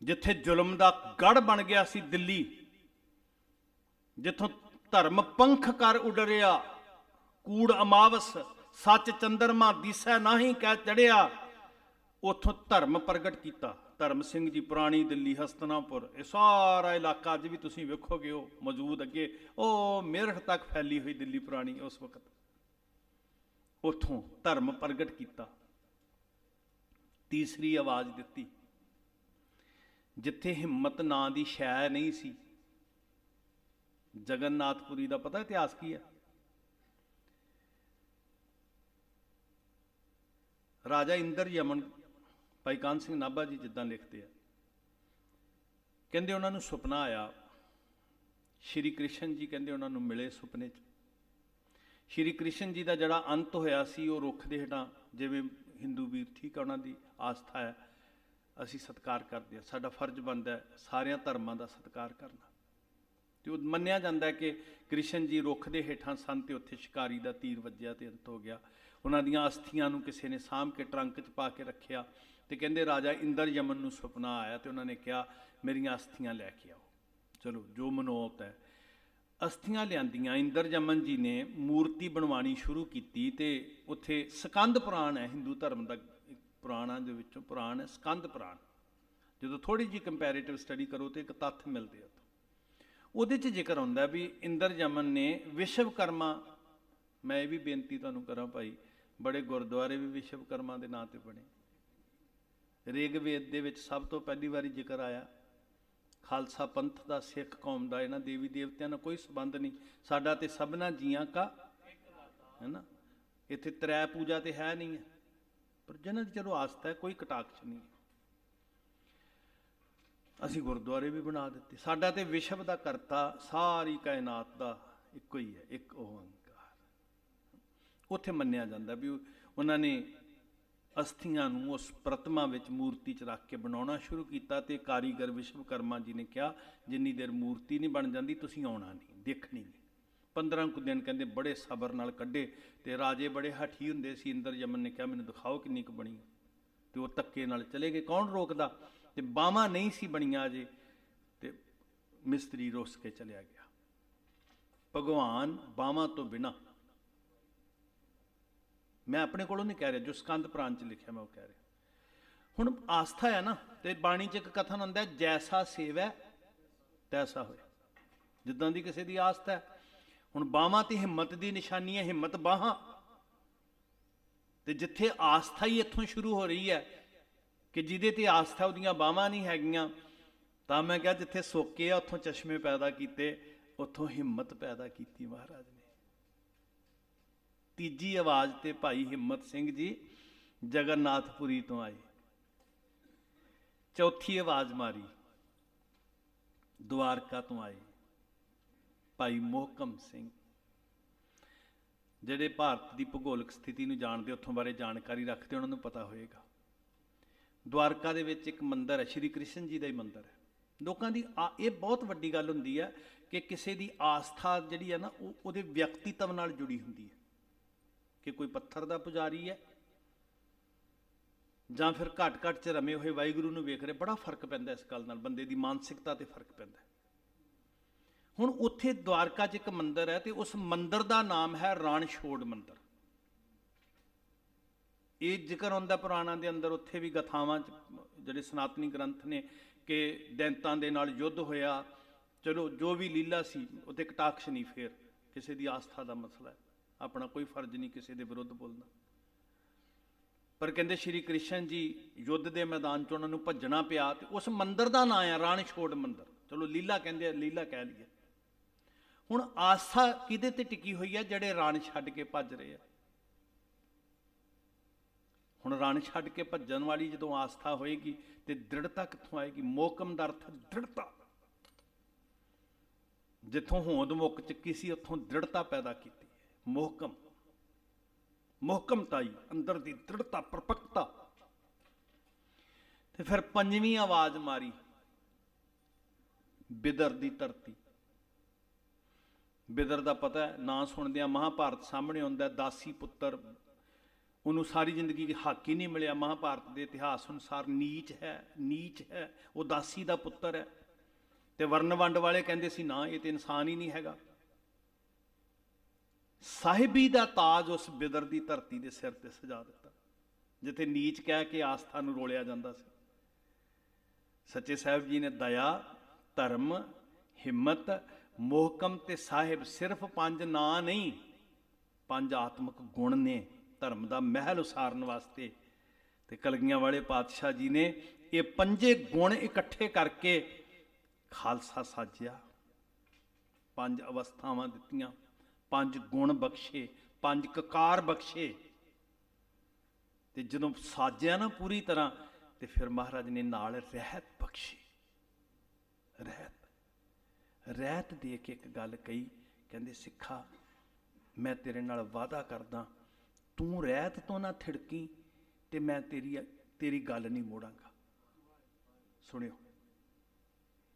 ਜਿੱਥੇ ਜ਼ੁਲਮ ਦਾ ਗੜ ਬਣ ਗਿਆ ਸੀ ਦਿੱਲੀ, ਜਿੱਥੋਂ ਧਰਮ ਪੰਖ ਕਰ ਉਡਰਿਆ, ਕੂੜ ਅਮਾਵਸ ਸੱਚ ਚੰਦਰਮਾ ਦਿਸੈ ਨਾਹੀਂ ਕਹਿ ਚੜਿਆ, ਉੱਥੋਂ ਧਰਮ ਪ੍ਰਗਟ ਕੀਤਾ। ਧਰਮ ਸਿੰਘ ਜੀ, ਪੁਰਾਣੀ ਦਿੱਲੀ, ਹਸਤਨਾਪੁਰ, ਇਹ ਸਾਰਾ ਇਲਾਕਾ ਅੱਜ ਵੀ ਤੁਸੀਂ ਵੇਖੋਗੇ ਉਹ ਮੌਜੂਦ। ਅੱਗੇ ਉਹ ਮੇਰਠ ਤੱਕ ਫੈਲੀ ਹੋਈ ਦਿੱਲੀ ਪੁਰਾਣੀ ਉਸ ਵਕਤ, ਉੱਥੋਂ ਧਰਮ ਪ੍ਰਗਟ ਕੀਤਾ। ਤੀਸਰੀ ਆਵਾਜ਼ ਦਿੱਤੀ। ਜਿੱਥੇ ਹਿੰਮਤ ਨਾਂ ਦੀ ਸ਼ੈ ਨਹੀਂ ਸੀ, ਜਗਨਨਾਥਪੁਰੀ ਦਾ ਪਤਾ ਇਤਿਹਾਸ ਕੀ ਹੈ? ਰਾਜਾ ਇੰਦਰ ਯਮਨ, ਭਾਈ ਕਾਨ ਸਿੰਘ ਨਾਭਾ ਜੀ ਜਿੱਦਾਂ ਲਿਖਦੇ ਆ, ਕਹਿੰਦੇ ਉਹਨਾਂ ਨੂੰ ਸੁਪਨਾ ਆਇਆ। ਸ਼੍ਰੀ ਕ੍ਰਿਸ਼ਨ ਜੀ ਕਹਿੰਦੇ ਉਹਨਾਂ ਨੂੰ ਮਿਲੇ ਸੁਪਨੇ 'ਚ। ਸ਼੍ਰੀ ਕ੍ਰਿਸ਼ਨ ਜੀ ਦਾ ਜਿਹੜਾ ਅੰਤ ਹੋਇਆ ਸੀ, ਉਹ ਰੁੱਖ ਦੇ ਹੇਠਾਂ, ਜਿਵੇਂ ਹਿੰਦੂ ਵੀਰ, ਠੀਕ ਹੈ, ਉਹਨਾਂ ਦੀ ਆਸਥਾ ਹੈ, ਅਸੀਂ ਸਤਿਕਾਰ ਕਰਦੇ ਹਾਂ। ਸਾਡਾ ਫਰਜ਼ ਬਣਦਾ ਹੈ ਸਾਰਿਆਂ ਧਰਮਾਂ ਦਾ ਸਤਿਕਾਰ ਕਰਨਾ। ਤੇ ਉਹ ਮੰਨਿਆ ਜਾਂਦਾ ਕਿ ਕ੍ਰਿਸ਼ਨ ਜੀ ਰੁੱਖ ਦੇ ਹੇਠਾਂ ਸਨ ਤੇ ਉੱਥੇ ਸ਼ਿਕਾਰੀ ਦਾ ਤੀਰ ਵੱਜਿਆ ਤੇ ਅੰਤ ਹੋ ਗਿਆ। ਉਹਨਾਂ ਦੀਆਂ ਅਸਥੀਆਂ ਨੂੰ ਕਿਸੇ ਨੇ ਸਾਂਭ ਕੇ ਟਰੰਕ 'ਚ ਪਾ ਕੇ ਰੱਖਿਆ ਤੇ ਕਹਿੰਦੇ ਰਾਜਾ ਇੰਦਰ ਯਮਨ ਨੂੰ ਸੁਪਨਾ ਆਇਆ ਤੇ ਉਹਨਾਂ ਨੇ ਕਿਹਾ ਮੇਰੀਆਂ ਅਸਥੀਆਂ ਲੈ ਕੇ ਆਓ। ਚਲੋ ਜੋ ਮਨੋਤ ਹੈ, ਅਸਥੀਆਂ ਲਿਆਂਦੀਆਂ। ਇੰਦਰ ਯਮਨ ਜੀ ਨੇ ਮੂਰਤੀ ਬਣਵਾਉਣੀ ਸ਼ੁਰੂ ਕੀਤੀ ਤੇ ਉੱਥੇ ਸਕੰਦ ਪੁਰਾਣ ਹੈ, ਹਿੰਦੂ ਧਰਮ ਦਾ ਪੁਰਾਣਾਂ ਦੇ ਵਿੱਚੋਂ ਪੁਰਾਣ ਹੈ ਸਕੰਦ ਪੁਰਾਣ। ਜਦੋਂ ਥੋੜ੍ਹੀ ਜਿਹੀ ਕੰਪੈਰੇਟਿਵ ਸਟੱਡੀ ਕਰੋ ਤੇ ਇੱਕ ਤੱਥ ਮਿਲਦੇ ਆ। ਉਹਦੇ 'ਚ ਜ਼ਿਕਰ ਹੁੰਦਾ ਵੀ ਇੰਦਰ ਯਮਨ ਨੇ ਵਿਸ਼ਵਕਰਮਾ, ਮੈਂ ਇਹ ਵੀ ਬੇਨਤੀ ਤੁਹਾਨੂੰ ਕਰਾਂ ਭਾਈ, ਬੜੇ ਗੁਰਦੁਆਰੇ ਵੀ ਵਿਸ਼ਵਕਰਮਾ ਦੇ ਨਾਂ 'ਤੇ ਬਣੇ। ਰਿਗਵੇਦ ਦੇ ਵਿੱਚ ਸਭ ਤੋਂ ਪਹਿਲੀ ਵਾਰੀ ਜ਼ਿਕਰ ਆਇਆ। ਖਾਲਸਾ ਪੰਥ ਦਾ, ਸਿੱਖ ਕੌਮ ਦਾ ਇਹਨਾਂ ਦੇਵੀ ਦੇਵਤਿਆਂ ਨਾਲ ਕੋਈ ਸੰਬੰਧ ਨਹੀਂ। ਸਾਡਾ ਤੇ ਸਭਨਾ ਜੀਆਂ ਕਾ ਹੈ ਨਾ, ਇੱਥੇ ਤ੍ਰੈ ਪੂਜਾ ਤੇ ਹੈ ਨਹੀਂ ਹੈ, ਪਰ ਜਿਹਨਾਂ ਦੀ ਚਲੋ ਆਸਥਾ ਹੈ, ਕੋਈ ਕਟਾਕਸ਼ ਨਹੀਂ ਹੈ। ਅਸੀਂ ਗੁਰਦੁਆਰੇ ਵੀ ਬਣਾ ਦਿੱਤੇ। ਸਾਡਾ ਤੇ ਵਿਸ਼ਵ ਦਾ ਕਰਤਾ, ਸਾਰੀ ਕਾਇਨਾਤ ਦਾ ਇੱਕੋ ਹੀ ਹੈ, ਇੱਕ ਓੰਕਾਰ। ਉੱਥੇ ਮੰਨਿਆ ਜਾਂਦਾ ਵੀ ਉਹਨਾਂ ਨੇ ਅਸਥੀਆਂ ਨੂੰ ਉਸ ਪ੍ਰਤਿਮਾ ਵਿੱਚ ਮੂਰਤੀ 'ਚ ਰੱਖ ਕੇ ਬਣਾਉਣਾ ਸ਼ੁਰੂ ਕੀਤਾ ਤੇ ਕਾਰੀਗਰ ਵਿਸ਼ਵਕਰਮਾ ਜੀ ਨੇ ਕਿਹਾ ਜਿੰਨੀ ਦੇਰ ਮੂਰਤੀ ਨਹੀਂ ਬਣ ਜਾਂਦੀ ਤੁਸੀਂ ਆਉਣਾ ਨਹੀਂ, ਦੇਖਣੀ ਨਹੀਂ। 15 ਕੁ ਦਿਨ ਕਹਿੰਦੇ ਬੜੇ ਸਬਰ ਨਾਲ ਕੱਢੇ ਤੇ ਰਾਜੇ ਬੜੇ ਹਠੀ ਹੁੰਦੇ ਸੀ। ਇੰਦਰ ਯਮਨ ਨੇ ਕਿਹਾ ਮੈਨੂੰ ਦਿਖਾਓ ਕਿੰਨੀ ਕੁ ਬਣੀ, ਤੇ ਉਹ ਧੱਕੇ ਨਾਲ ਚਲੇ ਗਏ, ਕੌਣ ਰੋਕਦਾ। ਤੇ ਬਾਹਾਂ ਨਹੀਂ ਸੀ ਬਣੀਆਂ ਅਜੇ, ਤੇ ਮਿਸਤਰੀ ਰੁੱਸ ਕੇ ਚਲਿਆ ਗਿਆ। ਭਗਵਾਨ ਬਾਹਾਂ ਤੋਂ ਬਿਨਾਂ, ਮੈਂ ਆਪਣੇ ਕੋਲੋਂ ਨਹੀਂ ਕਹਿ ਰਿਹਾ, ਜੋ ਸਕੰਦ ਪੁਰਾਣ 'ਚ ਲਿਖਿਆ ਮੈਂ ਉਹ ਕਹਿ ਰਿਹਾ। ਹੁਣ ਆਸਥਾ ਹੈ ਨਾ, ਤੇ ਬਾਣੀ 'ਚ ਇੱਕ ਕਥਨ ਹੁੰਦਾ ਜੈਸਾ ਸੇਵੈ ਤੈਸਾ ਹੋਏ, ਜਿੱਦਾਂ ਦੀ ਕਿਸੇ ਦੀ ਆਸਥਾ ਹੈ। ਹੁਣ ਬਾਹਾਂ ਤੇ ਹਿੰਮਤ ਦੀ ਨਿਸ਼ਾਨੀ ਹੈ, ਹਿੰਮਤ ਬਾਹਾਂ, ਤੇ ਜਿੱਥੇ ਆਸਥਾ ਹੀ ਇੱਥੋਂ ਸ਼ੁਰੂ ਹੋ ਰਹੀ ਹੈ ਕਿ ਜਿਹਦੇ ਤੇ ਆਸਥਾ ਉਹਦੀਆਂ ਬਾਹਾਂ ਨਹੀਂ ਹੈਗੀਆਂ, ਤਾਂ ਮੈਂ ਕਿਹਾ ਜਿੱਥੇ ਸੋਕੇ ਆ ਉੱਥੋਂ ਚਸ਼ਮੇ ਪੈਦਾ ਕੀਤੇ, ਉੱਥੋਂ ਹਿੰਮਤ ਪੈਦਾ ਕੀਤੀ ਮਹਾਰਾਜ ਨੇ। ਤੀਜੀ ਆਵਾਜ਼ ਤੇ ਭਾਈ ਹਿੰਮਤ ਸਿੰਘ ਜੀ ਜਗਨਨਾਥਪੁਰੀ ਤੋਂ ਆਏ। ਚੌਥੀ ਆਵਾਜ਼ ਮਾਰੀ ਦੁਆਰਕਾ ਤੋਂ ਆਏ ਭਾਈ ਮੋਹਕਮ ਸਿੰਘ। ਜਿਹੜੇ ਭਾਰਤ ਦੀ ਭੂਗੋਲਿਕ ਸਥਿਤੀ ਨੂੰ ਜਾਣਦੇ, ਉੱਥੋਂ ਬਾਰੇ ਜਾਣਕਾਰੀ ਰੱਖਦੇ, ਉਹਨਾਂ ਨੂੰ ਪਤਾ ਹੋਏਗਾ। ਦੁਆਰਕਾ ਦੇ ਵਿੱਚ ਇੱਕ ਮੰਦਿਰ ਹੈ, ਸ਼੍ਰੀ ਕ੍ਰਿਸ਼ਨ ਜੀ ਦਾ ਹੀ ਮੰਦਿਰ ਹੈ। ਲੋਕਾਂ ਦੀ ਇਹ ਬਹੁਤ ਵੱਡੀ ਗੱਲ ਹੁੰਦੀ ਹੈ ਕਿ ਕਿਸੇ ਦੀ ਆਸਥਾ ਜਿਹੜੀ ਹੈ ਨਾ, ਉਹ ਉਹਦੇ ਵਿਅਕਤੀਤਵ ਨਾਲ ਜੁੜੀ ਹੁੰਦੀ ਹੈ, ਕਿ ਕੋਈ ਪੱਥਰ ਦਾ ਪੁਜਾਰੀ ਹੈ ਜਾਂ ਫਿਰ ਘੱਟ ਘੱਟ 'ਚ ਰਮੇ ਹੋਏ ਵਾਹਿਗੁਰੂ ਨੂੰ ਵੇਖ ਰਹੇ। ਬੜਾ ਫਰਕ ਪੈਂਦਾ ਇਸ ਗੱਲ ਨਾਲ, ਬੰਦੇ ਦੀ ਮਾਨਸਿਕਤਾ ਤੇ ਫਰਕ ਪੈਂਦਾ। ਹੁਣ ਉੱਥੇ ਦੁਆਰਕਾ 'ਚ ਇੱਕ ਮੰਦਿਰ ਹੈ ਤੇ ਉਸ ਮੰਦਿਰ ਦਾ ਨਾਮ ਹੈ ਰਾਣਛੋੜ ਮੰਦਿਰ। ਇਹ ਜ਼ਿਕਰ ਹੁੰਦਾ ਪੁਰਾਣਾਂ ਦੇ ਅੰਦਰ, ਉੱਥੇ ਵੀ ਗਥਾਵਾਂ 'ਚ ਜਿਹੜੇ ਸਨਾਤਨੀ ਗ੍ਰੰਥ ਨੇ, ਕਿ ਦੈਂਤਾਂ ਦੇ ਨਾਲ ਯੁੱਧ ਹੋਇਆ। ਚਲੋ ਜੋ ਵੀ ਲੀਲਾ ਸੀ, ਉੱਥੇ ਕਟਾਕਸ਼ ਨਹੀਂ, ਫੇਰ ਕਿਸੇ ਦੀ ਆਸਥਾ ਦਾ ਮਸਲਾ ਹੈ, ਆਪਣਾ ਕੋਈ ਫਰਜ਼ ਨਹੀਂ ਕਿਸੇ ਦੇ ਵਿਰੁੱਧ ਬੋਲਣਾ। ਪਰ ਕਹਿੰਦੇ ਸ਼੍ਰੀ ਕ੍ਰਿਸ਼ਨ ਜੀ ਯੁੱਧ ਦੇ ਮੈਦਾਨ 'ਚ ਉਹਨਾਂ ਨੂੰ ਭੱਜਣਾ ਪਿਆ, ਤੇ ਉਸ ਮੰਦਿਰ ਦਾ ਨਾਂ ਹੈ ਰਾਣਛੋੜ ਮੰਦਿਰ। ਚਲੋ ਲੀਲਾ ਕਹਿੰਦੇ ਆ, ਲੀਲਾ ਕਹਿ ਲਈਏ। ਹੁਣ ਆਸਥਾ ਕਿਹਦੇ ਤੇ ਟਿਕੀ ਹੋਈ ਹੈ? ਜਿਹੜੇ ਰਣ ਛੱਡ ਕੇ ਭੱਜ ਰਹੇ ਆ। ਹੁਣ ਰਣ ਛੱਡ ਕੇ ਭੱਜਣ ਵਾਲੀ ਜਦੋਂ ਆਸਥਾ ਹੋਏਗੀ ਤੇ ਦ੍ਰਿੜਤਾ ਕਿੱਥੋਂ ਆਏਗੀ? ਮੋਹਕਮ ਦਾ ਅਰਥ ਦ੍ਰਿੜਤਾ। ਜਿੱਥੋਂ ਹੋਂਦ ਮੁੱਕ ਚੁੱਕੀ ਸੀ, ਉੱਥੋਂ ਦ੍ਰਿੜਤਾ ਪੈਦਾ ਕੀਤੀ। ਮੋਹਕਮ, ਮੋਹਕਮਤਾਈ, ਅੰਦਰ ਦੀ ਦ੍ਰਿੜਤਾ, ਪਰਪੱਕਤਾ। ਤੇ ਫਿਰ ਪੰਜਵੀਂ ਆਵਾਜ਼ ਮਾਰੀ ਬਿਦਰ ਦੀ ਧਰਤੀ। ਬਿਦਰ ਦਾ ਪਤਾ ਹੈ, ਨਾਂ ਸੁਣਦਿਆਂ ਮਹਾਭਾਰਤ ਸਾਹਮਣੇ ਆਉਂਦਾ। ਦਾਸੀ ਪੁੱਤਰ, ਉਹਨੂੰ ਸਾਰੀ ਜ਼ਿੰਦਗੀ ਹੱਕ ਹੀ ਨਹੀਂ ਮਿਲਿਆ। ਮਹਾਭਾਰਤ ਦੇ ਇਤਿਹਾਸ ਅਨੁਸਾਰ ਨੀਚ ਹੈ, ਨੀਚ ਹੈ, ਉਹ ਦਾਸੀ ਦਾ ਪੁੱਤਰ ਹੈ। ਤੇ ਵਰਨ ਵੰਡ ਵਾਲੇ ਕਹਿੰਦੇ ਸੀ ਨਾ, ਇਹ ਤੇ ਇਨਸਾਨ ਹੀ ਨਹੀਂ ਹੈਗਾ। ਸਾਹਿਬੀ ਦਾ ਤਾਜ ਉਸ ਬਿਦਰ ਦੀ ਧਰਤੀ ਦੇ ਸਿਰ ਤੇ ਸਜਾ ਦਿੱਤਾ, ਜਿੱਥੇ ਨੀਚ ਕਹਿ ਕੇ ਆਸਥਾ ਨੂੰ ਰੋਲਿਆ ਜਾਂਦਾ ਸੀ। ਸੱਚੇ ਸਾਹਿਬ ਜੀ ਨੇ ਦਇਆ, ਧਰਮ, ਹਿੰਮਤ, ਮੋਹਕਮ ਤੇ ਸਾਹਿਬ, ਸਿਰਫ 5 ਨਾਂ ਨਹੀਂ, 5 ਆਤਮਿਕ ਗੁਣ ਨੇ ਧਰਮ ਦਾ ਮਹਿਲ ਉਸਾਰਨ ਵਾਸਤੇ। ਤੇ ਕਲਗੀਆਂ ਵਾਲੇ ਪਾਤਸ਼ਾਹ ਜੀ ਨੇ ਇਹ 5 ਗੁਣ ਇਕੱਠੇ ਕਰਕੇ ਖਾਲਸਾ ਸਾਜਿਆ। 5 ਅਵਸਥਾਵਾਂ ਦਿੱਤੀਆਂ, 5 ਗੁਣ ਬਖਸ਼ੇ, 5 ਕਕਾਰ ਬਖਸ਼ੇ। ਤੇ ਜਦੋਂ ਸਾਜਿਆ ਨਾ ਪੂਰੀ ਤਰ੍ਹਾਂ, ਤੇ ਫਿਰ ਮਹਾਰਾਜ ਨੇ ਨਾਲ ਰਹਿਤ ਬਖਸ਼ੀ। ਰਹਿਤ ਦੇ ਕੇ ਇੱਕ ਗੱਲ ਕਹੀ, ਕਹਿੰਦੇ ਸਿੱਖਾ, ਮੈਂ ਤੇਰੇ ਨਾਲ ਵਾਅਦਾ ਕਰਦਾ, ਤੂੰ ਰਹਿਤ ਤੋਂ ਨਾ ਥਿੜਕੀ ਤੇ ਮੈਂ ਤੇਰੀ ਗੱਲ ਨਹੀਂ ਮੋੜਾਂਗਾ। ਸੁਣਿਓ,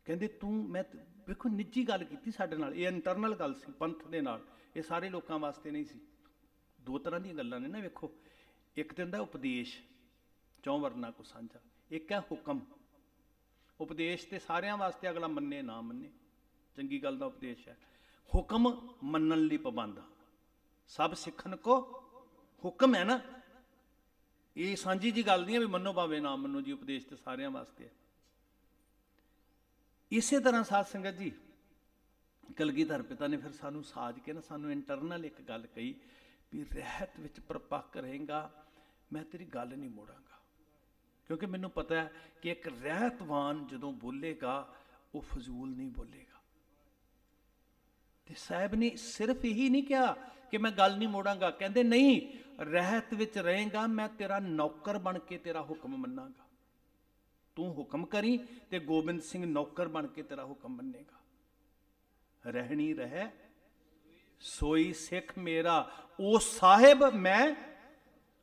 ਕਹਿੰਦੇ ਤੂੰ, ਮੈਂ ਵੇਖੋ ਨਿੱਜੀ ਗੱਲ ਕੀਤੀ ਸਾਡੇ ਨਾਲ, ਇਹ ਇੰਟਰਨਲ ਗੱਲ ਸੀ ਪੰਥ ਦੇ ਨਾਲ, ਇਹ ਸਾਰੇ ਲੋਕਾਂ ਵਾਸਤੇ ਨਹੀਂ ਸੀ। ਦੋ ਤਰ੍ਹਾਂ ਦੀਆਂ ਗੱਲਾਂ ਨੇ ਨਾ, ਵੇਖੋ, ਇੱਕ ਤਾਂ ਹੁੰਦਾ ਉਪਦੇਸ਼, ਚੌਂ ਵਰਨਾ ਕੋ ਸਾਂਝਾ, ਇੱਕ ਹੈ ਹੁਕਮ। ਉਪਦੇਸ਼ ਤੇ ਸਾਰਿਆਂ ਵਾਸਤੇ, ਅਗਲਾ ਮੰਨੇ ਨਾ ਮੰਨੇ, ਚੰਗੀ ਗੱਲ ਦਾ ਉਪਦੇਸ਼ ਹੈ। ਹੁਕਮ ਮੰਨਣ ਲਈ ਪਾਬੰਦ, ਸਭ ਸਿੱਖਣ ਕੋ ਹੁਕਮ ਹੈ ਨਾ, ਇਹ ਸਾਂਝੀ ਜੀ ਗੱਲ ਨਹੀਂ ਹੈ ਵੀ ਮੰਨੋ ਭਾਵੇਂ ਨਾ ਮੰਨੋ ਜੀ, ਉਪਦੇਸ਼ ਤੇ ਸਾਰਿਆਂ ਵਾਸਤੇ ਹੈ। ਇਸੇ ਤਰ੍ਹਾਂ ਸਾਧ ਸੰਗਤ ਜੀ, ਕਲਗੀਧਰ ਪਿਤਾ ਨੇ ਫਿਰ ਸਾਨੂੰ ਸਾਜ ਕੇ ਨਾ ਸਾਨੂੰ ਇੰਟਰਨਲ ਇੱਕ ਗੱਲ ਕਹੀ ਵੀ ਰਹਿਤ ਵਿੱਚ ਪਰਪੱਕ ਰਹੇਗਾ, ਮੈਂ ਤੇਰੀ ਗੱਲ ਨਹੀਂ ਮੋੜਾਂਗਾ, ਕਿਉਂਕਿ ਮੈਨੂੰ ਪਤਾ ਹੈ ਕਿ ਇੱਕ ਰਹਿਤਵਾਨ ਜਦੋਂ ਬੋਲੇਗਾ ਉਹ ਫਜ਼ੂਲ ਨਹੀਂ ਬੋਲੇਗਾ। ਤੇ ਸਾਹਿਬ ਨੇ ਸਿਰਫ ਇਹੀ ਨਹੀਂ ਕਿਹਾ ਕਿ ਮੈਂ ਗੱਲ ਨਹੀਂ ਮੋੜਾਂਗਾ, ਕਹਿੰਦੇ ਨਹੀਂ, ਰਹਿਤ ਵਿੱਚ ਰਹੇਗਾ, ਮੈਂ ਤੇਰਾ ਨੌਕਰ ਬਣ ਕੇ ਤੇਰਾ ਹੁਕਮ ਮੰਨਾਂਗਾ। ਤੂੰ ਹੁਕਮ ਕਰੀ ਤੇ ਗੋਬਿੰਦ ਸਿੰਘ ਨੌਕਰ ਬਣ ਕੇ ਤੇਰਾ ਹੁਕਮ ਮੰਨੇਗਾ। ਰਹਿਣੀ ਰਹਿ ਸੋਈ ਸਿੱਖ ਮੇਰਾ, ਉਹ ਸਾਹਿਬ ਮੈਂ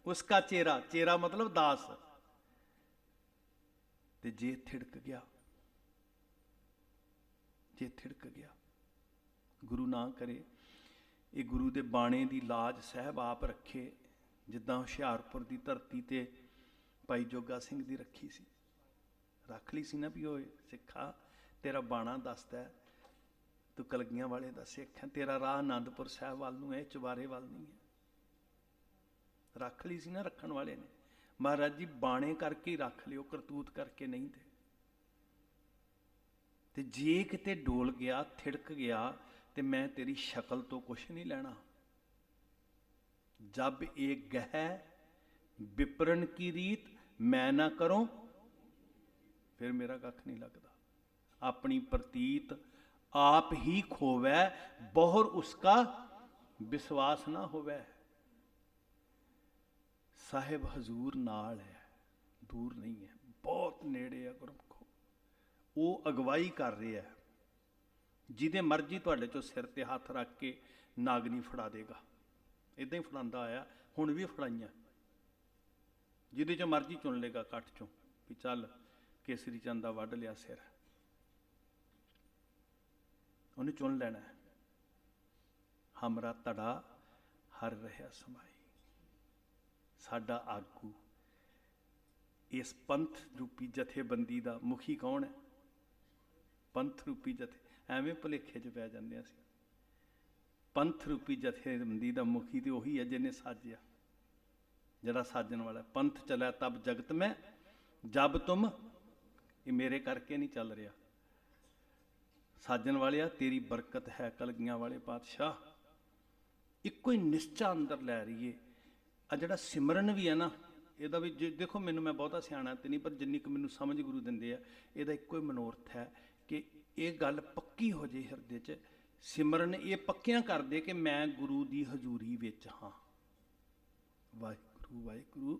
ਉਸਕਾ ਚੇਰਾ, ਚੇਰਾ ਮਤਲਬ ਦਾਸ। ਤੇ ਜੇ ਥਿੜਕ ਗਿਆ, ਜੇ ਥਿੜਕ ਗਿਆ, ਗੁਰੂ ਨਾ ਕਰੇ, ਇਹ ਗੁਰੂ ਦੇ ਬਾਣੇ ਦੀ ਲਾਜ ਸਾਹਿਬ ਆਪ ਰੱਖੇ, ਜਿੱਦਾਂ ਹੁਸ਼ਿਆਰਪੁਰ ਦੀ ਧਰਤੀ ਤੇ ਭਾਈ ਜੋਗਾ ਸਿੰਘ ਦੀ ਰੱਖੀ ਸੀ, ਰੱਖ ਲਈ ਸੀ ਨਾ ਵੀ ਓਏ ਸਿੱਖਾ, ਤੇਰਾ ਬਾਣਾ ਦੱਸਦਾ ਤੂੰ ਕਲਗੀਆਂ ਵਾਲੇ ਦਾ ਸਿੱਖ ਹੈ, ਤੇਰਾ ਰਾਹ ਆਨੰਦਪੁਰ ਸਾਹਿਬ ਵੱਲ ਨੂੰ ਹੈ, ਚੁਬਾਰੇ ਵੱਲ ਨਹੀਂ ਹੈ। ਰੱਖ ਲਈ ਸੀ ਨਾ ਰੱਖਣ ਵਾਲੇ ਨੇ। ਮਹਾਰਾਜ ਜੀ ਬਾਣੇ ਕਰਕੇ ਹੀ ਰੱਖ ਲਿਓ, ਕਰਤੂਤ ਕਰਕੇ ਨਹੀਂ ਦੇ। ਤੇ ਜੇ ਕਿਤੇ ਡੋਲ ਗਿਆ, ਥਿੜਕ ਗਿਆ, ਤੇ ਮੈਂ ਤੇਰੀ ਸ਼ਕਲ ਤੋਂ ਕੁਛ ਨਹੀਂ ਲੈਣਾ। ਜਬ ਇਹ ਗਹਿ ਵਿਪਰਨ ਕੀ ਰੀਤ, ਮੈਂ ਨਾ ਕਰੂੰ, ਫਿਰ ਮੇਰਾ ਕੱਖ ਨਹੀਂ ਲੱਗਦਾ। ਆਪਣੀ ਪ੍ਰਤੀਤ ਆਪ ਹੀ ਖੋਵੈ, ਬਹੁਰ ਉਸਕਾ ਵਿਸ਼ਵਾਸ ਨਾ ਹੋਵੇ। ਸਾਹਿਬ ਹਜ਼ੂਰ ਨਾਲ ਹੈ, ਦੂਰ ਨਹੀਂ ਹੈ, ਬਹੁਤ ਨੇੜੇ ਹੈ ਗੁਰਮੁਖੋ। ਉਹ ਅਗਵਾਈ ਕਰ ਰਿਹਾ, ਜਿਹਦੇ ਮਰਜ਼ੀ ਤੁਹਾਡੇ ਚੋਂ ਸਿਰ ਤੇ ਹੱਥ ਰੱਖ ਕੇ ਨਾਗਨੀ ਫੜਾ ਦੇਗਾ। ਇੱਦਾਂ ਹੀ ਫੜਾਉਂਦਾ ਆਇਆ, ਹੁਣ ਵੀ ਫੜਾਈਆਂ, ਜਿਹਦੇ ਚੋਂ ਮਰਜ਼ੀ ਚੁਣ ਲੇਗਾ ਕੱਠ ਚੋਂ ਵੀ ਚੱਲ ਕੇਸਰੀ ਚੰਦ ਦਾ ਵੱਢ ਲਿਆ ਸਿਰ, ਉਹਨੇ ਚੁਣ ਲੈਣਾ। ਹਮਰਾ ਧੜਾ ਹਰ ਰਿਹਾ ਸਮਾਈ, ਸਾਡਾ ਆਗੂ, ਇਸ ਪੰਥ ਰੂਪੀ ਜਥੇਬੰਦੀ ਦਾ ਮੁਖੀ ਕੌਣ ਹੈ? ਪੰਥ ਰੂਪੀ ਜਥੇ, ਐਵੇਂ ਭੁਲੇਖੇ 'ਚ ਪੈ ਜਾਂਦੇ ਅਸੀਂ। ਪੰਥ ਰੂਪੀ ਜਥੇਬੰਦੀ ਦਾ ਮੁਖੀ ਤੇ ਉਹੀ ਹੈ ਜਿਹਨੇ ਸਾਜਿਆ, ਜਿਹੜਾ ਸਾਜਣ ਵਾਲਾ। ਪੰਥ ਚਲਿਆ ਤਬ ਜਗਤ ਮੈਂ, ਜਬ ਤੁਮ, ਇਹ ਮੇਰੇ ਕਰਕੇ ਨਹੀਂ ਚੱਲ ਰਿਹਾ। ਸਾਜਣ ਵਾਲਿਆ ਤੇਰੀ ਬਰਕਤ ਹੈ ਕਲਗੀਆਂ ਵਾਲੇ ਪਾਤਸ਼ਾਹ। ਇੱਕੋ ਹੀ ਨਿਸ਼ਚਾ ਅੰਦਰ ਲੈ ਰਹੀਏ। ਆ ਜਿਹੜਾ ਸਿਮਰਨ ਵੀ ਹੈ ਨਾ, ਇਹਦਾ ਵੀ ਦੇਖੋ, ਮੈਨੂੰ ਮੈਂ ਬਹੁਤਾ ਸਿਆਣਾ ਤੇ ਨਹੀਂ, ਪਰ ਜਿੰਨੀ ਕੁ ਮੈਨੂੰ ਸਮਝ ਗੁਰੂ ਦਿੰਦੇ ਆ, ਇਹਦਾ ਇੱਕੋ ਹੀ ਮਨੋਰਥ ਹੈ ਕਿ ਇਹ ਗੱਲ ਪੱਕੀ ਹੋ ਜੇ ਹਿਰਦੇ 'ਚ। ਸਿਮਰਨ ਇਹ ਪੱਕਿਆਂ ਕਰਦੇ ਕਿ ਮੈਂ ਗੁਰੂ ਦੀ ਹਜ਼ੂਰੀ ਵਿੱਚ ਹਾਂ। ਵਾਹਿਗੁਰੂ ਵਾਹਿਗੁਰੂ,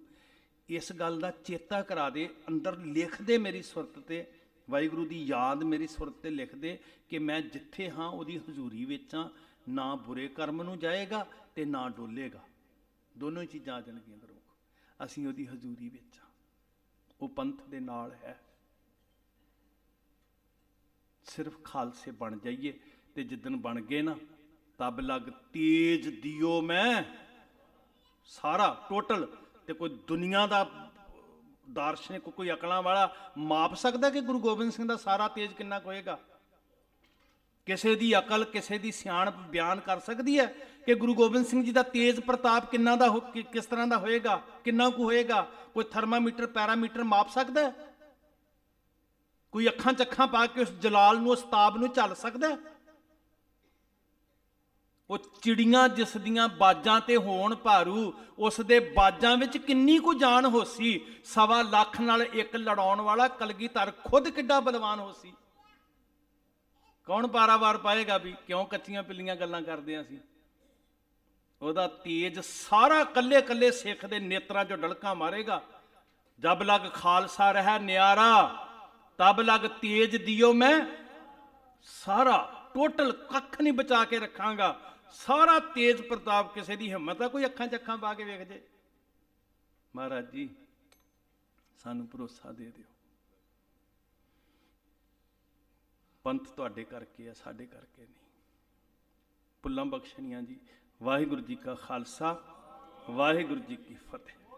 ਇਸ ਗੱਲ ਦਾ ਚੇਤਾ ਕਰਾ ਦੇ, ਅੰਦਰ ਲਿਖ ਦੇ ਮੇਰੀ ਸੁਰਤ ਤੇ, ਵਾਹਿਗੁਰੂ ਦੀ ਯਾਦ ਮੇਰੀ ਸੁਰਤ ਤੇ ਲਿਖ ਦੇ ਕਿ ਮੈਂ ਜਿੱਥੇ ਹਾਂ ਉਹਦੀ ਹਜ਼ੂਰੀ ਵਿੱਚ ਹਾਂ। ਨਾ ਬੁਰੇ ਕਰਮ ਨੂੰ ਜਾਏਗਾ ਤੇ ਨਾ ਡੋਲੇਗਾ, ਦੋਨੋਂ ਹੀ ਚੀਜ਼ਾਂ ਆ ਜਾਣਗੀਆਂ ਗੁਰਮੁਖ। ਅਸੀਂ ਉਹਦੀ ਹਜ਼ੂਰੀ ਵਿੱਚ ਹਾਂ, ਉਹ ਪੰਥ ਦੇ ਨਾਲ ਹੈ। ਸਿਰਫ ਖਾਲਸੇ ਬਣ ਜਾਈਏ, ਤੇ ਜਿੱਦਣ ਬਣ ਗਏ ਨਾ, ਤਬ ਲਗ ਤੇਜ ਦਿਓ ਮੈਂ ਸਾਰਾ ਟੋਟਲ। ਤੇ ਕੋਈ ਦੁਨੀਆ ਦਾ ਦਾਰਸ਼ਨਿਕ, ਕੋਈ ਅਕਲਾਂ ਵਾਲਾ ਮਾਪ ਸਕਦਾ ਕਿ ਗੁਰੂ ਗੋਬਿੰਦ ਸਿੰਘ ਦਾ ਸਾਰਾ ਤੇਜ ਕਿੰਨਾ ਕੁ ਹੋਏਗਾ? ਕਿਸੇ ਦੀ ਅਕਲ, ਕਿਸੇ ਦੀ ਸਿਆਣਪ ਬਿਆਨ ਕਰ ਸਕਦੀ ਹੈ ਕਿ ਗੁਰੂ ਗੋਬਿੰਦ ਸਿੰਘ ਜੀ ਦਾ ਤੇਜ ਪ੍ਰਤਾਪ ਕਿੰਨਾ ਦਾ ਕਿਸ ਤਰ੍ਹਾਂ ਦਾ ਹੋਏਗਾ, ਕਿੰਨਾ ਕੁ ਹੋਏਗਾ? ਕੋਈ ਥਰਮਾਮੀਟਰ, ਪੈਰਾਮੀਟਰ ਮਾਪ ਸਕਦਾ ਹੈ? ਕੋਈ ਅੱਖਾਂ ਚੱਖਾਂ ਪਾ ਕੇ ਉਸ ਜਲਾਲ ਨੂੰ, ਉਸ ਤਾਬ ਨੂੰ ਝੱਲ ਸਕਦਾ ਹੈ? ਉਹ ਚਿੜੀਆਂ ਜਿਸ ਦੀਆਂ ਬਾਜਾਂ ਤੇ ਹੋਣ ਭਾਰੂ, ਉਸ ਦੇ ਬਾਜਾਂ ਵਿੱਚ ਕਿੰਨੀ ਕੁ ਜਾਨ ਹੋਸੀ। 1.25 ਲੱਖ ਨਾਲ ਇੱਕ ਲੜਾਉਣ ਵਾਲਾ ਕਲਗੀਧਰ ਖੁਦ ਕਿੱਡਾ ਬਲਵਾਨ ਹੋਸੀ। ਕੌਣ ਪਾਰਾਵਾਰ ਪਾਏਗਾ ਵੀ ਕਿਉਂ ਕੱਚੀਆਂ ਪਿੱਲੀਆਂ ਗੱਲਾਂ ਕਰਦੇ ਆਂ ਅਸੀਂ? ਉਹਦਾ ਤੇਜ ਸਾਰਾ ਕੱਲੇ ਕੱਲੇ ਸਿੱਖ ਦੇ ਨੇਤਰਾਂ 'ਚੋਂ ਡਲਕਾਂ ਮਾਰੇਗਾ। ਜਬ ਲਗ ਖਾਲਸਾ ਰਹਿ ਨਿਆਰਾ, ਤਬ ਲਗ ਤੇਜ ਦਿਓ ਮੈਂ ਸਾਰਾ। ਟੋਟਲ ਕੱਖ ਨਹੀਂ ਬਚਾ ਕੇ ਰੱਖਾਂਗਾ, ਸਾਰਾ ਤੇਜ ਪ੍ਰਤਾਪ। ਕਿਸੇ ਦੀ ਹਿੰਮਤ ਆ ਕੋਈ ਅੱਖਾਂ 'ਚ ਅੱਖਾਂ ਪਾ ਕੇ ਵੇਖ ਜੇ? ਮਹਾਰਾਜ ਜੀ ਸਾਨੂੰ ਭਰੋਸਾ ਦੇ ਦਿਓ, ਪੰਥ ਤੁਹਾਡੇ ਕਰਕੇ ਆ, ਸਾਡੇ ਕਰਕੇ ਨਹੀਂ। ਭੁੱਲਾਂ ਬਖਸ਼ਣੀਆਂ ਜੀ। ਵਾਹਿਗੁਰੂ ਜੀ ਕਾ ਖਾਲਸਾ, ਵਾਹਿਗੁਰੂ ਜੀ ਕੀ ਫਤਿਹ।